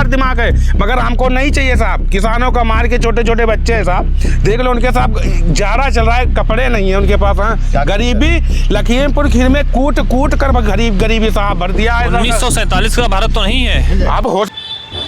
दिमाग है, मगर हमको नहीं चाहिए साहब। किसानों का मार के छोटे छोटे बच्चे हैं साहब, देख लो उनके साथ जाड़ा चल रहा है, कपड़े नहीं है उनके पास। हाँ, गरीबी लखीमपुर खीर में कूट कूट कर गरीबी साहब भर दिया है। 1947 का भारत तो नहीं है। अब हो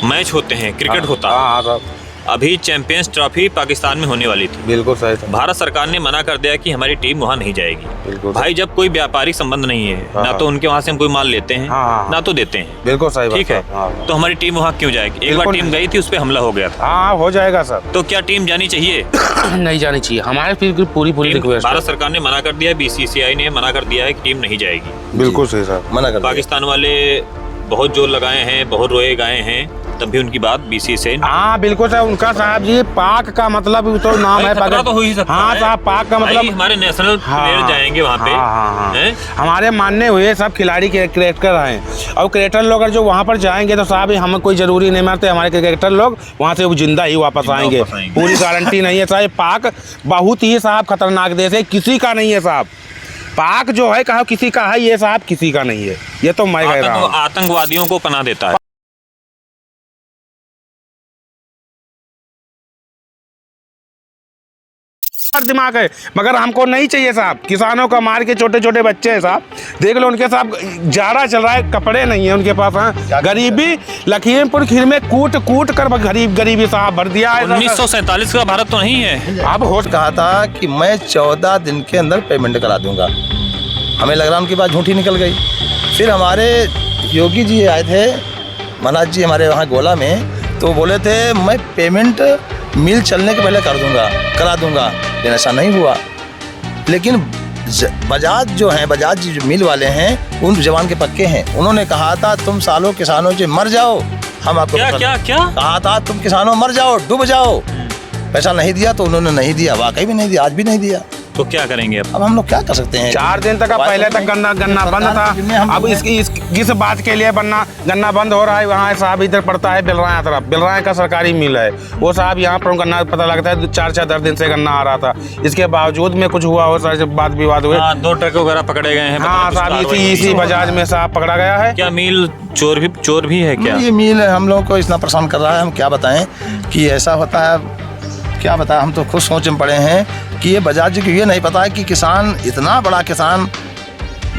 मैच होते हैं, क्रिकेट होता है। हाँ साहब, अभी चैंपियंस ट्रॉफी पाकिस्तान में होने वाली थी। बिल्कुल सही था। भारत सरकार ने मना कर दिया कि हमारी टीम वहाँ नहीं जाएगी। बिल्कुल भाई, जब कोई व्यापारिक संबंध नहीं है, ना तो उनके वहाँ से हम कोई माल लेते हैं, ना तो देते हैं। बिल्कुल सही, ठीक है। तो हमारी टीम वहाँ क्यों जाएगी? एक बार टीम गई थी, उस पर हमला हो गया था। हाँ, हो जाएगा सर। तो क्या टीम जानी चाहिए? नहीं जानी चाहिए, हमारे फिर पूरी रिक्वेस्ट। भारत सरकार ने मना कर दिया, BCCI ने मना कर दिया है कि टीम नहीं जाएगी। बिल्कुल सही सर, मना कर। पाकिस्तान वाले बहुत जोर लगाए हैं, बहुत रोए गए हैं, तब भी उनकी बात BCCI। हाँ बिल्कुल सर, उनका साहब जी पाक का मतलब तो नाम है, तो हो ही सकता हाँ है। साहब, पाक का मतलब हमारे नेशनल प्लेयर जाएंगे वहाँ पे। हाँ। हमारे मानने हुए सब खिलाड़ी क्रिकेटर हैं, और क्रिकेटर लोग अगर जो वहाँ पर जाएंगे तो साहब हमें कोई जरूरी नहीं मानते, हमारे क्रिकेटर लोग वहाँ से जिंदा ही वापस आएंगे। पूरी गारंटी नहीं है साहब। पाक बहुत ही साहब खतरनाक देश है, किसी का नहीं है साहब। पाक जो है कहा किसी का है, ये साहब किसी का नहीं है, ये तो मैं कह रहा हूँ। आतंकवादियों को पनाह देता है। दिमाग है, मगर हमको नहीं चाहिए साहब। किसानों का मार के छोटे छोटे बच्चे हैं साहब, देख लो उनके साथ जाड़ा चल रहा है, कपड़े नहीं है उनके पास। हाँ, गरीबी लखीमपुर खीर में कूट कूट कर गरीबी साहब भर दिया है। 1947 का भारत तो नहीं है। अब हो कहा था कि मैं 14 दिन के अंदर पेमेंट करा दूंगा, हमें लग रहा उनकी बात झूठी निकल गई। फिर हमारे योगी जी आए थे, मनोज जी हमारे वहाँ गोला में, तो बोले थे मैं पेमेंट मिल चलने के पहले करा दूंगा, लेकिन ऐसा नहीं हुआ। लेकिन बजाज जो है, बजाज जी जो मिल वाले हैं, उन जवान के पक्के हैं। उन्होंने कहा था तुम सालों किसानों से मर जाओ, हम आपको क्या कहा था, तुम किसानों मर जाओ, डूब जाओ। पैसा नहीं दिया तो उन्होंने नहीं दिया, वाकई भी नहीं दिया, आज भी नहीं दिया। तो क्या करेंगे अब हम लोग क्या कर सकते हैं? 4 दिन तक पहले तक गन्ना बंद था, अब किस बात के लिए गन्ना बंद हो रहा है? वहाँ साहब इधर पड़ता है बिलराया तरफ, बिलराया का सरकारी मिल है वो साहब, यहाँ पर गन्ना पता लगता है 4-10 दिन से गन्ना आ रहा था, इसके बावजूद में कुछ हुआ हो सर, बात विवाद हुए। 2 ट्रक वगैरह पकड़े गए हैं। हाँ साहब, इसी बजाज में साहब पकड़ा गया है। क्या मिल चोर भी है क्या? ये मिल हम लोगों को इतना परेशान कर रहा है, हम क्या बताएं कि ऐसा होता है, क्या बताएं। हम तो खुद सोच में पड़े हैं कि ये बजाज जी को ये नहीं पता है कि किसान, इतना बड़ा किसान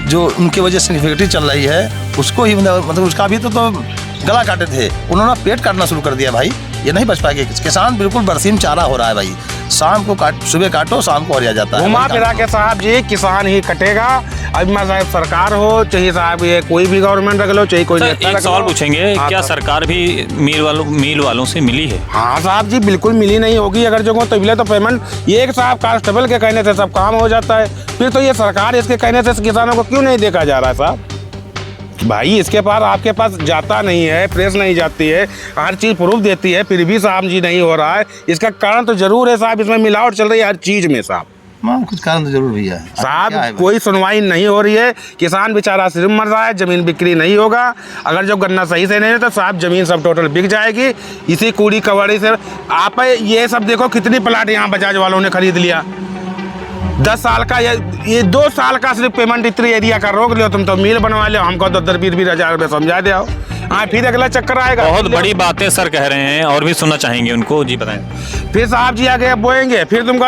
जो उनकी वजह से फैक्ट्री चल रही है, उसको ही मतलब उसका भी तो गला काटे थे, उन्होंने पेट काटना शुरू कर दिया। भाई ये नहीं बच पाएंगे, किसान बिल्कुल बरसीम चारा हो रहा है भाई। शाम को सुबह काटो, शाम को हरिया जाता है। घुमा फिरा के साहब जी किसान ही कटेगा। अब मैं साहब सरकार हो चाहे साहब ये कोई भी गवर्नमेंट रख लो, चाहे कोई नेता एक रख सवाल लो। पूछेंगे, क्या सरकार भी मिल वालों से मिली है? हाँ साहब जी, बिल्कुल मिली नहीं होगी। अगर जो तो मिले तो पेमेंट ये एक साहब कांस्टेबल के कहने से सब काम हो जाता है, फिर तो ये सरकार इसके कहने से किसानों को क्यों नहीं देखा जा रहा है साहब? भाई इसके पास आपके पास जाता नहीं है, प्रेस नहीं जाती है, हर चीज़ प्रूफ देती है, फिर भी साहब जी नहीं हो रहा है। इसका कारण तो जरूर है साहब, इसमें मिलावट चल रही है हर चीज़ में साहब। कुछ कारण तो जरूर भी है साहब, कोई सुनवाई नहीं हो रही है, किसान बेचारा सिर्फ मर रहा है, जमीन बिक्री नहीं होगा। अगर जो गन्ना सही से नहीं है तो साहब जमीन सब टोटल बिक जाएगी इसी कूड़ी कवाड़ी से। आप ये सब देखो कितनी प्लाट यहाँ बजाज वालों ने खरीद लिया, 10 साल का ये 2 साल का सिर्फ पेमेंट इतनी एरिया का रोक लियो, तुम तो मिल बनवा लो, हमको 10-20 हज़ार रुपये समझा दे। हाँ, फिर अगला चक्कर आएगा। बहुत बड़ी बातें सर कह रहे हैं, और भी सुनना चाहेंगे उनको। जी बताएं। फिर साहब जी आगे बोएंगे, फिर तुमको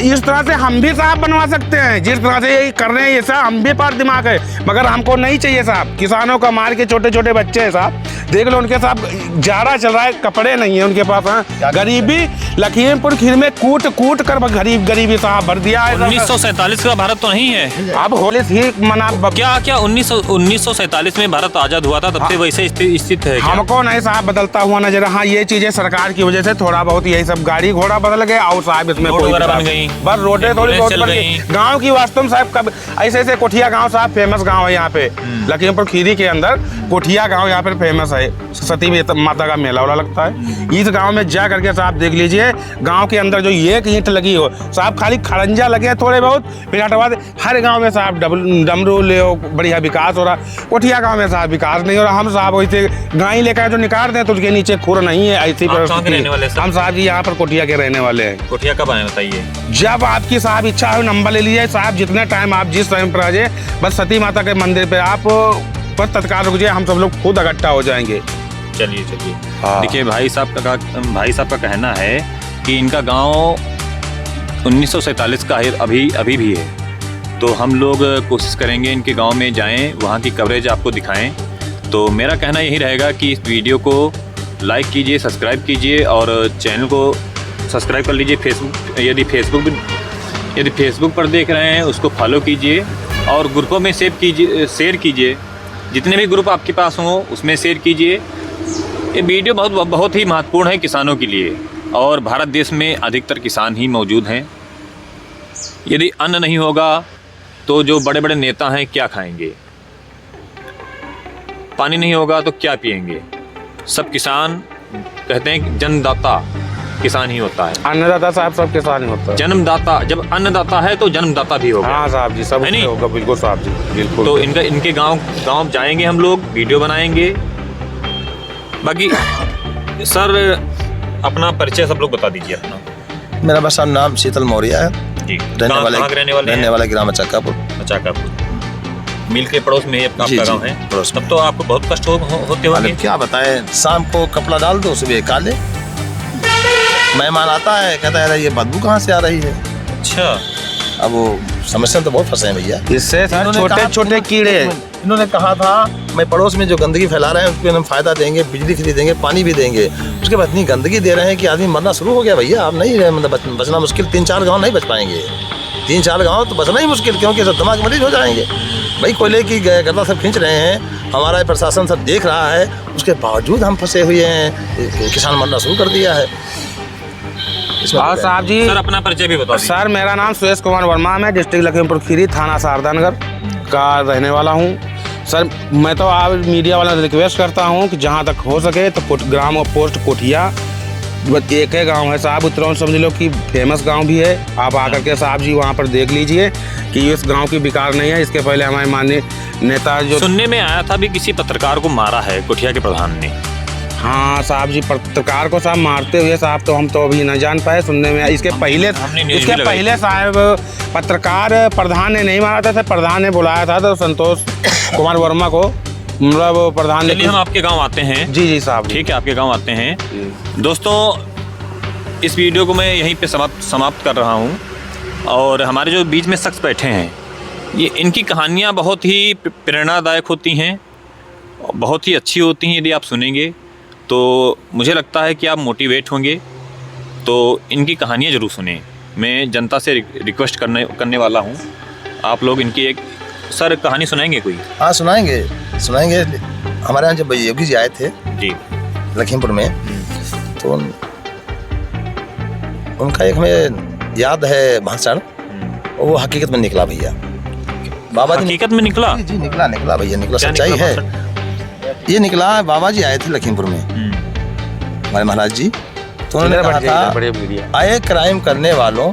इस तरह से हम भी साहब बनवा सकते हैं, जिस तरह से ये कर रहे हैं ये साहब, हम भी पास दिमाग है, मगर हमको नहीं चाहिए साहब। किसानों का मार के छोटे छोटे बच्चे हैं साहब, देख लो उनके साथ जाड़ा चल रहा है, कपड़े नहीं है उनके पास। हाँ, गरीबी लखीमपुर खीर में कूट कूट कर गरीबी साहब भर दिया है। 1947 का भारत तो नहीं है। अब होली ही मना क्या 1947 में भारत आजाद हुआ था, तब से वैसे स्थित है क्या? हमको नहीं साहब बदलता हुआ नजर। हाँ, ये चीजें सरकार की वजह से थोड़ा बहुत यही सब गाड़ी घोड़ा बदल गए, और साहब इसमें रोड वगैरह बन गई, बस रोडें थोड़ी बहुत बन गई। गाँव की वास्तव में साहब कब ऐसे कोठिया गाँव साहब फेमस गाँव है यहाँ पे, लखीमपुर खीरी के अंदर कोठिया गाँव यहाँ पे फेमस है, सती माता का मेला वाला लगता है। इस गाँव में जा करके साहब देख लीजिए, गाँव के अंदर जो एक ईंट लगी हो साहब, खाली खड़ंजा लगे हैं थोड़े बहुत, फिर हटवा हर गाँव में साहब डमरू ले बढ़िया विकास हो रहा। कोठिया गाँव में साहब विकास नहीं हो रहा। हम साहब वैसे गाय लेकर जो निकाल दें तो उसके नीचे खुर नहीं है, ऐसी परिस्थिति। हम साहब जी यहाँ पर कोठिया के रहने वाले हैं। कोठिया कब आए बताइए? जब आपकी साहब इच्छा हो नंबर ले लीजिए साहब, जितने टाइम आप जिस टाइम पर आ जाए, बस सती माता के मंदिर पे आप बस तत्काल रुक जाइए, हम सब लोग खुद इकट्ठा हो जाएंगे। चलिए चलिए। हाँ। देखिए भाई साहब का कहना है कि इनका गांव 1947 का है, अभी भी है। तो हम लोग कोशिश करेंगे इनके गांव में जाएं, वहां की कवरेज आपको दिखाएं। तो मेरा कहना यही रहेगा कि इस वीडियो को लाइक कीजिए, सब्सक्राइब कीजिए और चैनल को सब्सक्राइब कर लीजिए। यदि फेसबुक पर देख रहे हैं उसको फॉलो कीजिए और ग्रुपों में शेयर कीजिए। जितने भी ग्रुप आपके पास हों उसमें शेयर कीजिए। ये वीडियो बहुत ही महत्वपूर्ण है किसानों के लिए, और भारत देश में अधिकतर किसान ही मौजूद हैं। यदि अन्न नहीं होगा तो जो बड़े बड़े नेता हैं क्या खाएंगे, पानी नहीं होगा तो क्या पिएंगे। सब किसान कहते हैं कि जन्मदाता किसान ही होता है। अन्नदाता साहब सब किसान ही होता है। जन्मदाता, जब अन्नदाता है तो जन्मदाता भी होगा। हाँ साहब जी, सब है नहीं? होगा, बिल्कुल साहब जी, बिल्कुल। तो इनके गांव जाएंगे हम लोग, वीडियो बनाएंगे। बाकी सर अपना परिचय सब लोग बता दीजिए अपना। मेरा बस नाम शीतल मौर्य है जी। रहने वाले ग्राम चक्कापुर मिल के पड़ोस में ही आपका गाँव है। पड़ोस में। तब तो आपको बहुत कष्ट होते होंगे। क्या बताएं, शाम को कपड़ा डाल दो, सुबह काले। मेहमान आता है, कहता है ये बदबू कहाँ से आ रही है। अच्छा। अब वो समस्या तो बहुत फंसे हैं भैया। इससे सर छोटे छोटे कीड़े। इन्होंने कहा था मैं पड़ोस में जो गंदगी फैला रहे हैं उसको हम फायदा देंगे, बिजली फ्री देंगे, पानी भी देंगे। उसके बाद इतनी गंदगी दे रहे हैं कि आदमी मरना शुरू हो गया भैया। अब नहीं मतलब बचना मुश्किल, 3-4 गाँव नहीं बच पाएंगे। 3-4 गाँव तो बचना ही मुश्किल, क्योंकि सब दिमाग मरीज हो जाएंगे भाई। कोयले की गर्दा सब खींच रहे हैं, हमारा प्रशासन सब देख रहा है, उसके बावजूद हम फंसे हुए हैं। किसान मरना शुरू कर दिया है। और साहब जी सर अपना परिचय भी बताओ। सर मेरा नाम सुरेश कुमार वर्मा, मैं डिस्ट्रिक्ट लखीमपुर खीरी, थाना सारदानगर का रहने वाला हूँ। सर मैं तो आप मीडिया वाला रिक्वेस्ट करता हूँ कि जहाँ तक हो सके तो ग्राम और पोस्ट कोठिया एक है गांव है साहब, उतना समझ लो कि फेमस गांव भी है। आप आकर के साहब जी वहाँ पर देख लीजिए कि इस गांव की विकार नहीं है। इसके पहले हमारे माननीय नेता जो सुनने में आया था भी किसी पत्रकार को मारा है कोठिया के प्रधान ने। हाँ साहब जी, पत्रकार को साहब मारते हुए साहब तो हम तो अभी न जान पाए। सुनने में इसके पहले साहब पत्रकार प्रधान ने नहीं मारा था, प्रधान ने बुलाया था तो संतोष कुमार वर्मा को, मतलब प्रधान ने। हम आपके गांव आते हैं। जी साहब, ठीक है, आपके गांव आते हैं। दोस्तों इस वीडियो को मैं यहीं पे समाप्त कर रहा हूं। और हमारे जो बीच में शख्स बैठे हैं, ये इनकी कहानियां बहुत ही प्रेरणादायक होती हैं, बहुत ही अच्छी होती हैं। यदि आप सुनेंगे तो मुझे लगता है कि आप मोटिवेट होंगे। तो इनकी कहानियाँ ज़रूर सुनें। मैं जनता से रिक्वेस्ट करने वाला हूँ। आप लोग इनकी एक सर कहानी सुनाएंगे कोई? हाँ सुनाएंगे। हमारे यहाँ जब योगी जी आए थे जी लखीमपुर में, तो उनका एक हमें याद है भाषण, वो हकीकत में निकला भैया। बाबा जी हकीकत में निकला? जी निकला भैया, निकला, सच्चाई है। ये निकला, बाबा जी आए थे लखीमपुर में, हमारे महाराज जी। तो उन्होंने कहा था, आए क्राइम करने वालों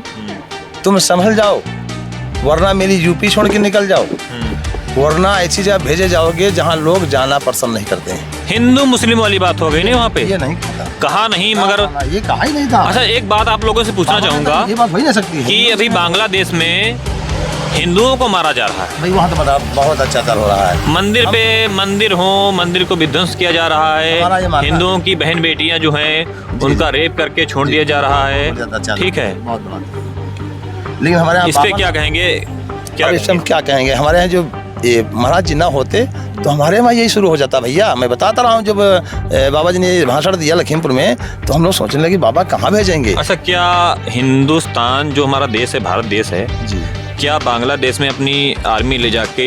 तुम संभल जाओ, वरना मेरी यूपी छोड़ के निकल जाओ, वरना ऐसी जगह भेजे जाओगे जहाँ लोग जाना पसंद नहीं करते हैं। हिंदू मुस्लिम वाली बात हो गई नहीं वहाँ पे? ये नहीं कहा नहीं, मगर ये कहा ही नहीं था। अच्छा एक बात आप लोगों से पूछना चाहूँगा, ये बात हो ही नहीं सकती है कि अभी बांग्लादेश में हिंदुओं को मारा जा रहा है भाई। वहाँ तो बता बहुत अत्याचार हो रहा है। मंदिर को विध्वंस किया जा रहा है। हिंदुओं की बहन बेटियां जो हैं उनका रेप करके छोड़ दिया जा रहा है। ठीक है, लेकिन हमारे यहाँ इस पे क्या कहेंगे? क्या कहेंगे? हमारे यहाँ जो ये महाराज जी ना होते तो हमारे यहाँ यही शुरू हो जाता भैया। मैं बताता रहा हूँ, जब बाबा जी ने भाषण दिया लखीमपुर में तो हम लोग सोचने लगे बाबा कहाँ भेजेंगे। अच्छा, क्या हिंदुस्तान जो हमारा देश है, भारत देश है जी, क्या बांग्लादेश में अपनी आर्मी ले जाके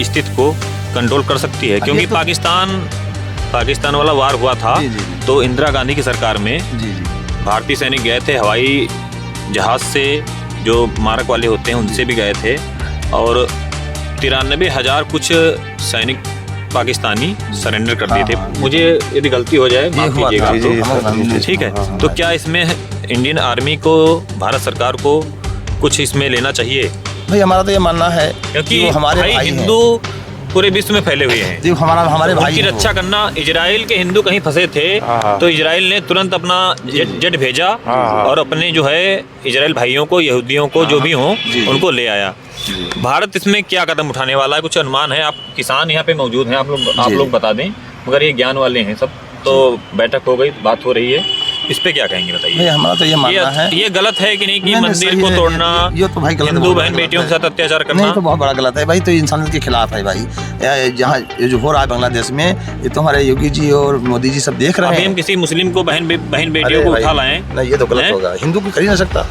स्थिति को कंट्रोल कर सकती है? क्योंकि पाकिस्तान वाला वार हुआ था तो इंदिरा गांधी की सरकार में भारतीय सैनिक गए थे, हवाई जहाज से, जो मारक वाले होते हैं उनसे भी गए थे, और 93,000 कुछ सैनिक पाकिस्तानी सरेंडर कर दिए थे। मुझे यदि गलती हो जाए माफ कीजिएगा तो। ठीक है, तो क्या इसमें इंडियन आर्मी को, भारत सरकार को कुछ इसमें लेना चाहिए? भाई हमारा तो ये मानना है क्योंकि वो हमारे भाई हिंदू पूरे विश्व में फैले हुए हैं। जी, हमारे भाई की रक्षा करना। इजराइल के हिंदू कहीं फंसे थे तो इजराइल ने तुरंत अपना जेट भेजा और अपने जो है इजराइल भाइयों को, यहूदियों को, जो भी हों उनको ले आया। भारत इसमें क्या कदम उठाने वाला है, कुछ अनुमान है? आप किसान यहाँ पे मौजूद हैं, आप लोग बता दें मगर ये ज्ञान वाले हैं सब। तो बैठक हो गई, बात हो रही है, इस पे क्या कहेंगे बताइए? भाई हमारा तो ये मानना है, ये गलत है कि नहीं कि नहीं, मंदिर सही को है, तोड़ना, ये तो भाई गलत है, हिंदू बहुत बहन गलत बेटियों है। के साथ अत्याचार करना? नहीं, तो बहुत बड़ा गलत है भाई, तो इंसानियत के खिलाफ है भाई। जहाँ ये जो हो रहा है बांग्लादेश में, ये तो हमारे योगी जी और मोदी जी सब देख रहे अभी हैं। हम किसी मुस्लिम को बहन बेटियों अरे को भाई, उठा लाएं, नहीं ये तो गलत हैं? होगा, हिंदू को कर ही नहीं सकता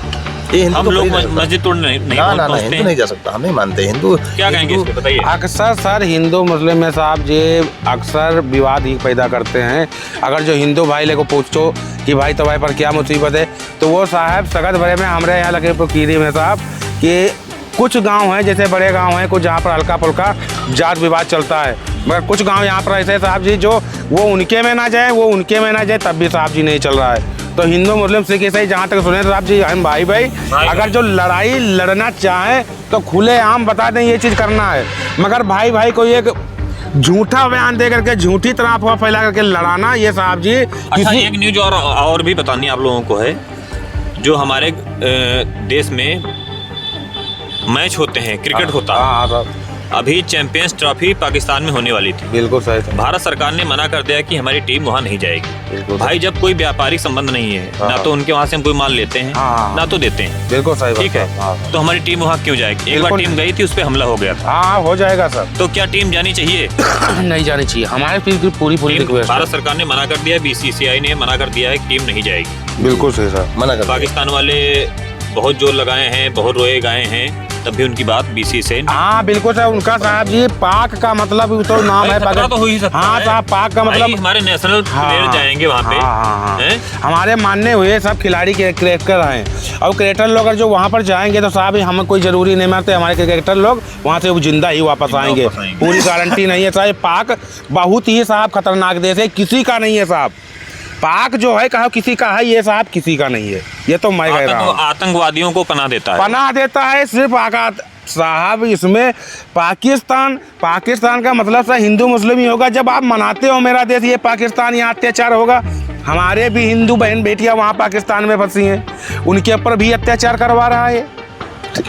ये, हिंदू हम तो कर लोग ही नहीं सकता। मस्जिद तोड़ने नहीं ना ना पहुंचते हिंदू हैं। नहीं जा सकता, हम नहीं मानते हिंदू। क्या कहेंगे इस पे बताइए? अक्सर सर हिंदू मुस्लिम में साहब जी अक्सर विवाद ही पैदा करते हैं। अगर जो हिंदू भाई ले को पूछो कि भाई तुम्हारे पर क्या मुसीबत है, तो वो साहब सगत भरे में हमारे यहाँ लगे कीरी में साहब कि कुछ गांव हैं जैसे बड़े गांव हैं कुछ जहाँ पर हल्का फुल्का जात विवाद चलता है, मगर कुछ गांव यहाँ पर ऐसे साहब जी जो वो उनके में ना जाए वो उनके में ना जाए तब भी साहब जी नहीं चल रहा है। तो हिंदू मुस्लिम सिख ईसाई जहाँ तक सुने साहब जी हम भाई अगर जो लड़ाई लड़ना चाहें तो खुले आम बता दें ये चीज़ करना है, मगर भाई को एक झूठा बयान दे करके झूठी तरह अफवाह फैला करके लड़ाना ये साहब जी अच्छा, एक न्यूज और भी बतानी आप लोगों को है। जो हमारे देश में मैच होते हैं, क्रिकेट होता है, हाँ साहब अभी चैंपियंस ट्रॉफी पाकिस्तान में होने वाली थी। बिल्कुल सही था। भारत सरकार ने मना कर दिया कि हमारी टीम वहाँ नहीं जाएगी। बिल्कुल भाई जब कोई व्यापारिक संबंध नहीं है, ना तो उनके वहाँ से हम कोई माल लेते हैं, हाँ। ना तो देते हैं, बिल्कुल सही ठीक है, तो हमारी टीम वहाँ क्यों जाएगी? एक बार बिल्कुल टीम गई थी, उस पर हमला हो गया था। हाँ हो जाएगा सर। तो क्या टीम जानी चाहिए? नहीं जानी चाहिए, हमारे पूरी रिक्वेस्ट। भारत सरकार ने मना कर दिया, BCCI ने मना कर दिया है कि टीम नहीं जाएगी। बिल्कुल सही सर, मना कर पाकिस्तान वाले बहुत जोर लगाए हैं, बहुत रोए गाए हैं, तब भी उनकी बात BCCI हाँ बिल्कुल सर। उनका साहब जी पाक का मतलब तो नाम है खतरा तो हो ही सकता हाँ है। साहब पाक का मतलब हमारे नेशनल प्लेयर जाएंगे वहाँ पे, हाँ। हैं? हमारे मानने हुए सब खिलाड़ी क्रिकेटर हैं और क्रिकेटर लोग अगर जो वहाँ पर जाएंगे तो साहब हमें कोई ज़रूरी नहीं मानते, हमारे क्रिकेटर लोग वहाँ से जिंदा ही वापस आएंगे, पूरी गारंटी नहीं है साहब। पाक बहुत ही साहब खतरनाक देश है, किसी का नहीं है साहब। पाक जो है कहा किसी का है, ये साहब किसी का नहीं है, ये तो मैं कह रहा हूँ। आतंकवादियों को पनाह देता है, पनाह देता है सिर्फ आकाश साहब। इसमें पाकिस्तान का मतलब सर हिंदू मुस्लिम ही होगा। जब आप मनाते हो मेरा देश ये पाकिस्तान, यहाँ अत्याचार होगा, हमारे भी हिंदू बहन बेटियां वहाँ पाकिस्तान में फंसी हैं, उनके ऊपर भी अत्याचार करवा रहा है।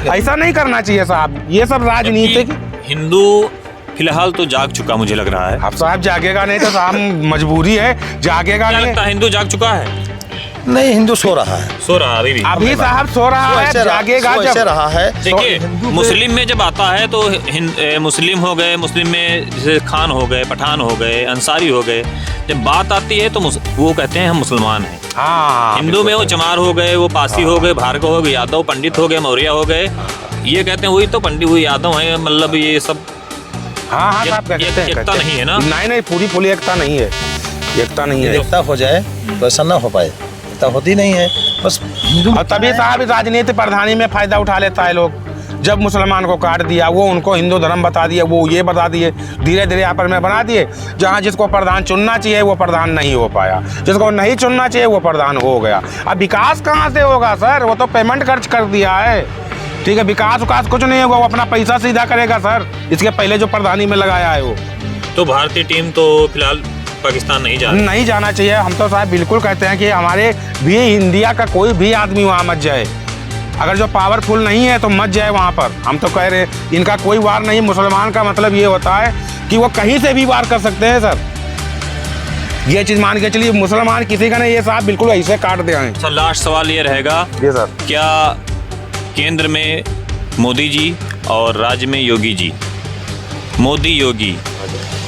ऐसा नहीं करना चाहिए साहब, ये सब राजनीतिक। हिंदू फिलहाल तो जाग चुका मुझे लग रहा है। अब साहब जागेगा नहीं तो साहब मजबूरी है, जागेगा क्या नहीं। लगता है हिंदू जाग चुका है? नहीं, हिंदू सो रहा है, सो रहा है अभी साहब सो रहा है, जागेगा ऐसे जब। रहा है। देखिए मुस्लिम में जब आता है तो मुस्लिम हो गए, मुस्लिम में जैसे खान हो गए, पठान हो गए, अंसारी हो गए, जब बात आती है तो वो कहते हैं हम मुसलमान हैं। हाँ हिंदू में वो चमार हो गए, वो पासी हो गए, भार्गव हो गए, यादव पंडित हो गए, मौर्य हो गए, ये कहते हैं वही तो पंडित वही यादव है, मतलब ये सब। हाँ साहब कहते हैं, एकता नहीं है ना? नहीं पूरी एकता नहीं है, एकता नहीं है। एकता हो जाए तो ऐसा ना हो पाए, एकता होती नहीं है बस हिंदू। और तभी साहब राजनीति प्रधानी में फायदा उठा लेता है लोग। जब मुसलमान को काट दिया, वो उनको हिंदू धर्म बता दिया, वो ये बता दिए, धीरे धीरे आपस में बना दिए। जहाँ जिसको प्रधान चुनना चाहिए वो प्रधान नहीं हो पाया, जिसको नहीं चुनना चाहिए वो प्रधान हो गया। अब विकास कहाँ से होगा सर? वो तो पेमेंट खर्च कर दिया है, ठीक है। विकास कुछ नहीं होगा, वो अपना पैसा सीधा करेगा सर, इसके पहले जो प्रधानी में लगाया है वो। तो भारतीय टीम तो फिलहाल पाकिस्तान नहीं जाना चाहिए। हम तो साहब बिल्कुल कहते हैं कि हमारे भी इंडिया का कोई भी आदमी वहाँ मत जाए, अगर जो पावरफुल नहीं है तो मत जाए वहाँ पर। हम तो कह रहे इनका कोई वार नहीं, मुसलमान का मतलब ये होता है कि वो कहीं से भी वार कर सकते हैं सर, ये चीज़ मान के चलिए। मुसलमान किसी का नहीं, ये साहब बिल्कुल ऐसे काट दे हैं। अच्छा, लास्ट सवाल ये रहेगा जी सर, क्या केंद्र में मोदी जी और राज्य में योगी जी, मोदी योगी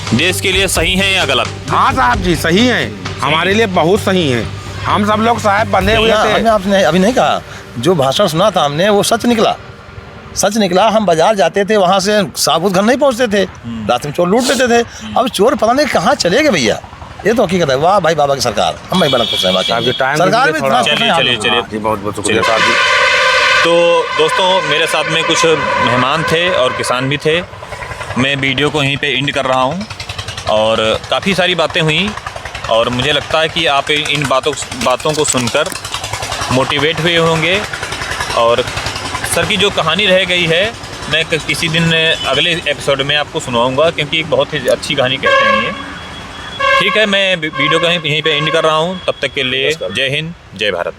देश के लिए सही है या गलत? हाँ साहब जी सही है, हमारे लिए बहुत सही है। हम सब लोग साहब बंधे हुए थे। हमने आपने अभी नहीं कहा, जो भाषण सुना था हमने वो सच निकला। हम बाजार जाते थे, वहाँ से साबुत घर नहीं पहुँचते थे, रात में चोर लूट लेते थे। अब चोर पता नहीं कहाँ चले गए भैया, ये तो हकीकत है। वाह भाई बाबा की सरकार, हम भाई बड़ा खुश हैं। सरकार भी इतना खुश है। चलिए बहुत बहुत शुक्रिया साहब जी। तो दोस्तों मेरे साथ में कुछ मेहमान थे और किसान भी थे। मैं वीडियो को यहीं पे एंड कर रहा हूँ और काफ़ी सारी बातें हुई और मुझे लगता है कि आप इन बातों को सुनकर मोटिवेट हुए होंगे। और सर की जो कहानी रह गई है मैं किसी दिन अगले एपिसोड में आपको सुनाऊंगा, क्योंकि एक बहुत ही अच्छी कहानी कहते हैं ये। ठीक है, मैं वीडियो को यहीं पे एंड कर रहा हूँ। तब तक के लिए जय हिंद, जय भारत।